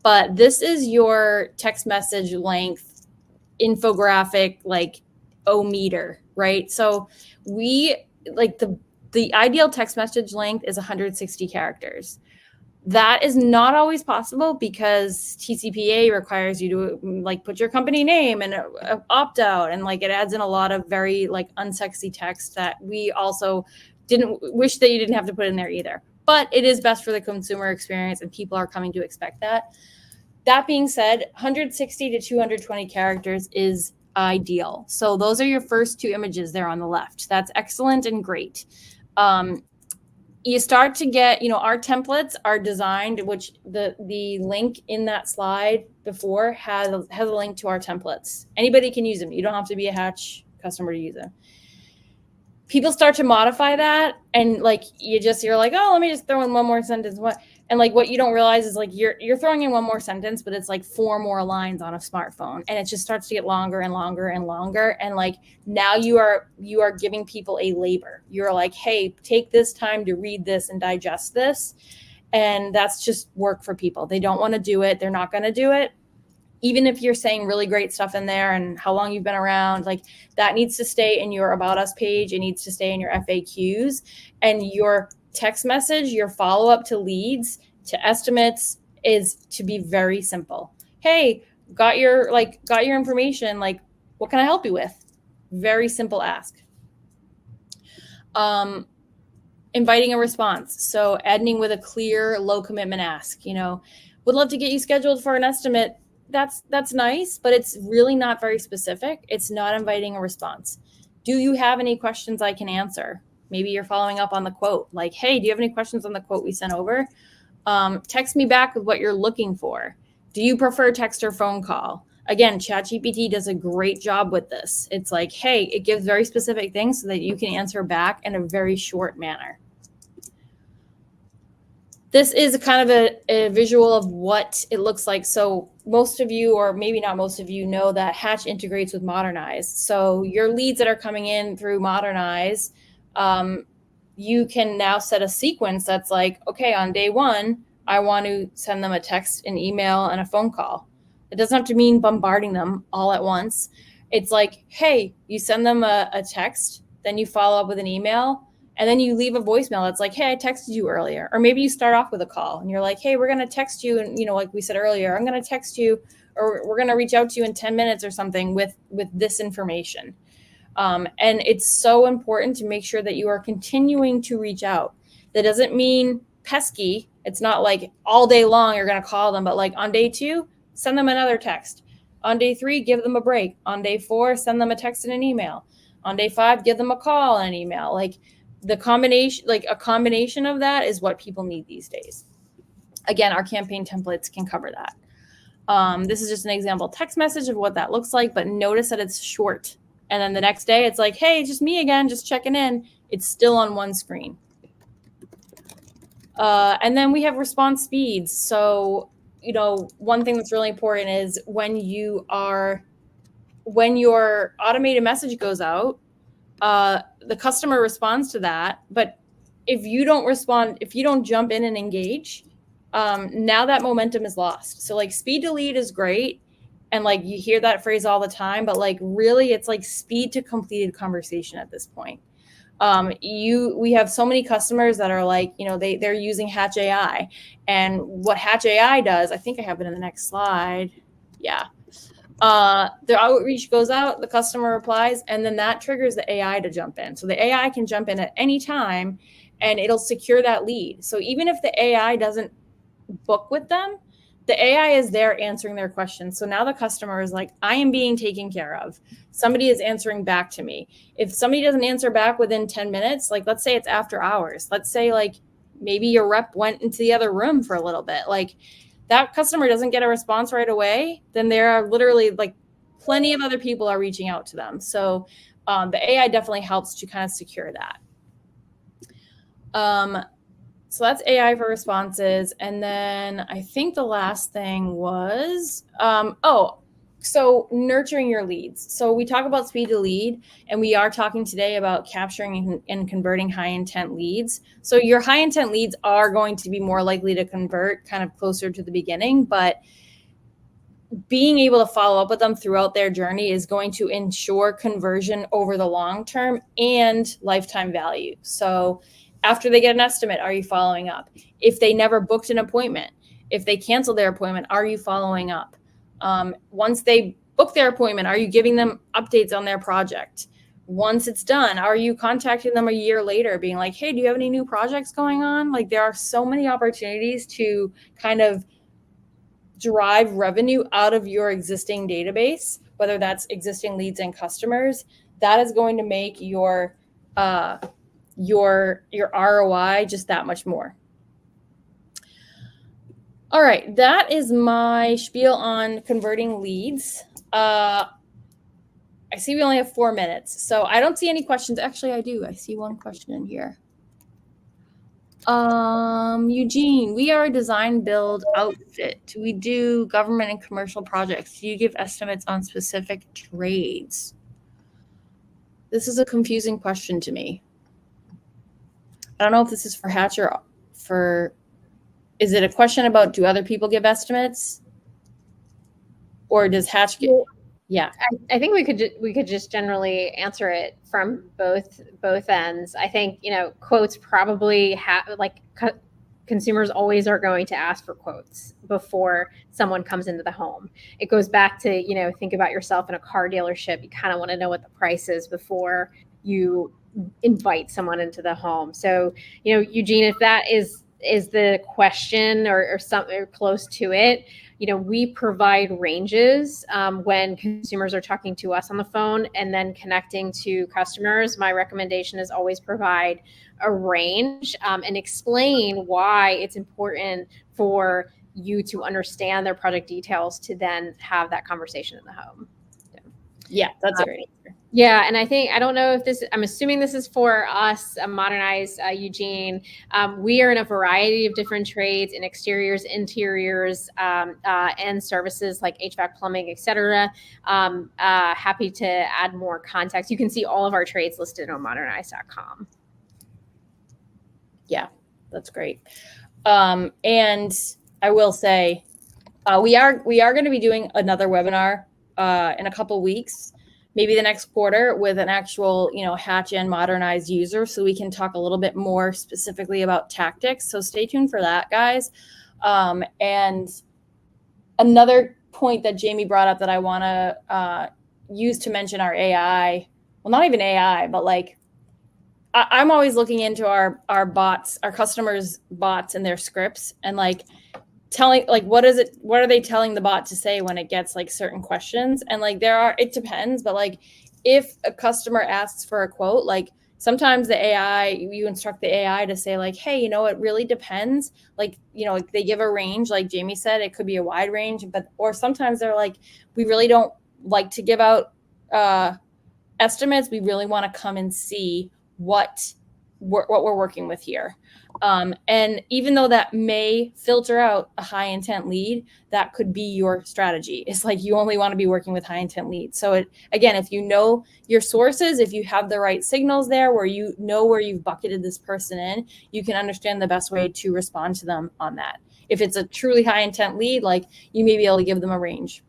But this is your text message length infographic, like meter, right? So we like the ideal text message length is 160 characters. That is not always possible because TCPA requires you to like put your company name and opt out, and like it adds in a lot of very like unsexy text that we also didn't wish that you didn't have to put in there either. But it is best for the consumer experience, and people are coming to expect that. That being said, 160 to 220 characters is ideal. So those are your first 2 images there on the left. That's excellent and great. You start to get, our templates are designed, which the link in that slide before has a link to our templates. Anybody can use them. You don't have to be a Hatch customer to use them. People start to modify that, and like you're like, oh, let me just throw in one more sentence. And like what you don't realize is like you're throwing in one more sentence, but it's like 4 more lines on a smartphone, and it just starts to get longer and longer and longer. And like now you are giving people a labor. You're like, hey, take this time to read this and digest this. And that's just work for people. They don't want to do it. They're not going to do it. Even if you're saying really great stuff in there and how long you've been around, like that needs to stay in your About Us page. It needs to stay in your FAQs, and your text message, your follow-up to leads, to estimates is to be very simple. Hey, got your information. Like, what can I help you with? Very simple ask. Inviting a response. So ending with a clear, low commitment ask, would love to get you scheduled for an estimate. That's nice, but it's really not very specific. It's not inviting a response. Do you have any questions I can answer? Maybe you're following up on the quote. Like, hey, do you have any questions on the quote we sent over? Text me back with what you're looking for. Do you prefer text or phone call? Again, ChatGPT does a great job with this. It's like, hey, it gives very specific things so that you can answer back in a very short manner. This is kind of a visual of what it looks like. So most of you, or maybe not most of you, know that Hatch integrates with Modernize. So your leads that are coming in through Modernize, you can now set a sequence that's like, okay, on day 1, I want to send them a text, an email, and a phone call. It doesn't have to mean bombarding them all at once. It's like, hey, you send them a text, then you follow up with an email, and then you leave a voicemail that's like, hey, I texted you earlier. Or maybe you start off with a call and you're like, hey, we're going to text you. And, like we said earlier, I'm going to text you, or we're going to reach out to you in 10 minutes or something with this information. And it's so important to make sure that you are continuing to reach out. That doesn't mean pesky. It's not like all day long you're going to call them, but like on day 2, send them another text. On day 3, give them a break. On day 4, send them a text and an email. On day 5, give them a call and an email. Like a combination of that is what people need these days. Again, our campaign templates can cover that. This is just an example text message of what that looks like, but notice that it's short. And then the next day it's like, hey, it's just me again, just checking in. It's still on one screen. And then we have response speeds. So, one thing that's really important is when your automated message goes out, the customer responds to that, but if you don't respond, if you don't jump in and engage, now that momentum is lost. So like speed to lead is great. And like you hear that phrase all the time, but like really it's like speed to completed conversation at this point. We have so many customers that are like, you know, they're using Hatch AI, and what Hatch AI does, I think I have it in the next slide. Yeah. The outreach goes out, the customer replies, and then that triggers the AI to jump in. So the AI can jump in at any time and it'll secure that lead. So even if the AI doesn't book with them, the AI is there answering their questions. So now the customer is like, I am being taken care of. Somebody is answering back to me. If somebody doesn't answer back within 10 minutes, like let's say it's after hours, let's say like maybe your rep went into the other room for a little bit, like that customer doesn't get a response right away, then there are literally like plenty of other people are reaching out to them. So the AI definitely helps to kind of secure that. So that's AI for responses. And then I think the last thing was, so nurturing your leads. So we talk about speed to lead, and we are talking today about capturing and converting high intent leads. So your high intent leads are going to be more likely to convert kind of closer to the beginning, but being able to follow up with them throughout their journey is going to ensure conversion over the long term and lifetime value. So after they get an estimate, are you following up? If they never booked an appointment, if they canceled their appointment, are you following up? Once they book their appointment, are you giving them updates on their project? Once it's done, are you contacting them a year later being like, hey, do you have any new projects going on? Like there are so many opportunities to kind of drive revenue out of your existing database, whether that's existing leads and customers. That is going to make your ROI just that much more. All right, that is my spiel on converting leads. I see we only have 4 minutes, so I don't see any questions. Actually, I do. I see one question in here. Eugene, we are a design build outfit. Do we do government and commercial projects? Do you give estimates on specific trades? This is a confusing question to me. I don't know if this is for Hatch or for, is it a question about do other people give estimates? Or does Hatch give? Yeah. I think we could just generally answer it from both ends. I think, you know, quotes probably have like consumers always are going to ask for quotes before someone comes into the home. It goes back to, you know, think about yourself in a car dealership. You kind of want to know what the price is before you invite someone into the home. So, you know, Eugene, if that is the question or something close to it, you know, we provide ranges when consumers are talking to us on the phone and then connecting to customers. My recommendation is always provide a range and explain why it's important for you to understand their project details to then have that conversation in the home. Yeah, that's a great answer. Yeah, and I don't know if this, I'm assuming this is for us, Modernize, Eugene. We are in a variety of different trades in exteriors, interiors, and services like HVAC, plumbing, etc. Happy to add more context. You can see all of our trades listed on modernize.com. Yeah, that's great. And I will say, we are going to be doing another webinar in a couple weeks, maybe the next quarter, with an actual, you know, Hatch and Modernize user, so we can talk a little bit more specifically about tactics. So stay tuned for that, guys. And another point that Jamie brought up that I want to use to mention our AI, well, not even AI, but like I'm always looking into our bots, our customers' bots and their scripts, and like telling like what are they telling the bot to say when it gets like certain questions. And like it depends, but like if a customer asks for a quote, like sometimes the AI, you instruct the AI to say like, hey, you know, it really depends. Like, you know, like they give a range, like Jamie said, it could be a wide range, but or sometimes they're like, we really don't like to give out estimates. We really want to come and see what what we're working with here. And even though that may filter out a high intent lead, that could be your strategy. It's like you only want to be working with high intent leads. So again, if you know your sources, if you have the right signals there where you know where you've bucketed this person in, you can understand the best way to respond to them on that. If it's a truly high intent lead, like you may be able to give them a range.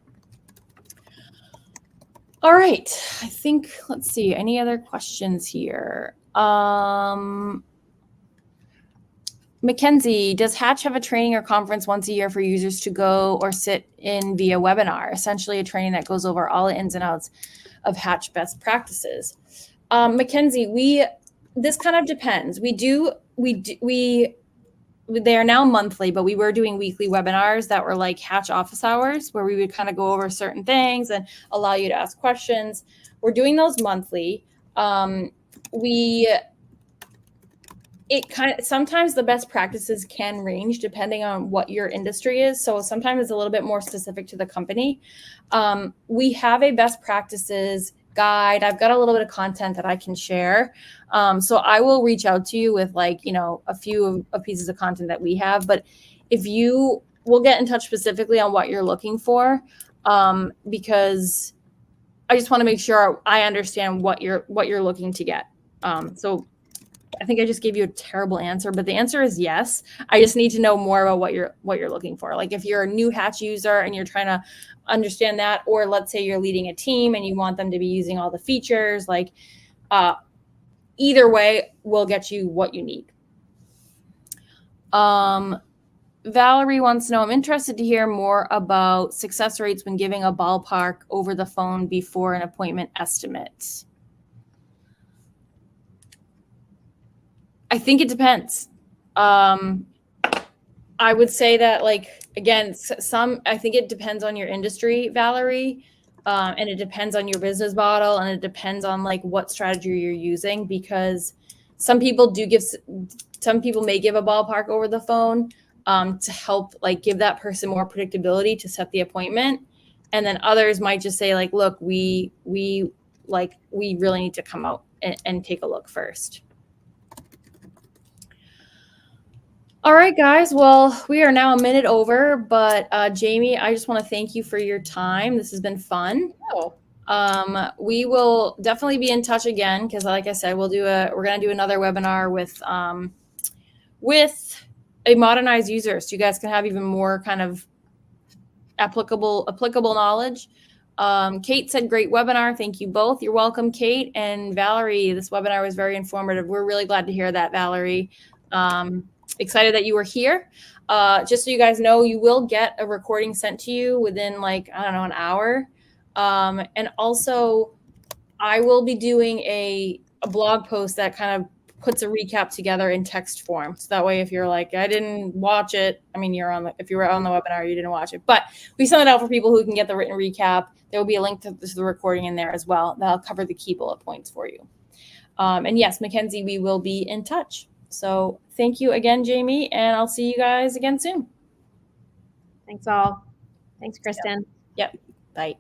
All right, I think, let's see, any other questions here? Mackenzie, does Hatch have a training or conference once a year for users to go or sit in via webinar, essentially a training that goes over all the ins and outs of Hatch best practices? Mackenzie, this kind of depends. They are now monthly, but we were doing weekly webinars that were like Hatch office hours, where we would kind of go over certain things and allow you to ask questions. We're doing those monthly. Sometimes the best practices can range depending on what your industry is. So sometimes it's a little bit more specific to the company. We have a best practices guide. I've got a little bit of content that I can share. So I will reach out to you with a few of pieces of content that we have. But we'll get in touch specifically on what you're looking for, because I just want to make sure I understand what you're looking to get. So I think I just gave you a terrible answer, but the answer is yes. I just need to know more about what you're looking for. Like if you're a new Hatch user and you're trying to understand that, or let's say you're leading a team and you want them to be using all the features, either way, we'll get you what you need. Valerie wants to know, I'm interested to hear more about success rates when giving a ballpark over the phone before an appointment estimate. I think it depends. I would say that, again, I think it depends on your industry, Valerie, and it depends on your business model, and it depends on what strategy you're using, because some people may give a ballpark over the phone to help give that person more predictability to set the appointment, and then others might just say look, we really need to come out and take a look first. All right, guys. Well, we are now a minute over, but Jamie, I just want to thank you for your time. This has been fun. We will definitely be in touch again, because like I said, we're going to do another webinar with a Modernize user, so you guys can have even more kind of applicable knowledge. Kate said, great webinar. Thank you both. You're welcome, Kate. And Valerie, this webinar was very informative. We're really glad to hear that, Valerie. Excited that you were here. Just so you guys know, you will get a recording sent to you within an hour. And also I will be doing a blog post that kind of puts a recap together in text form. So that way, if you're I didn't watch it, I mean, if you were on the webinar, you didn't watch it, but we send it out for people who can get the written recap. There will be a link to the recording in there as well. That'll cover the key bullet points for you. And yes, Mackenzie, we will be in touch. So thank you again, Jamie, and I'll see you guys again soon. Thanks all. Thanks, Kristen. Yep. Bye.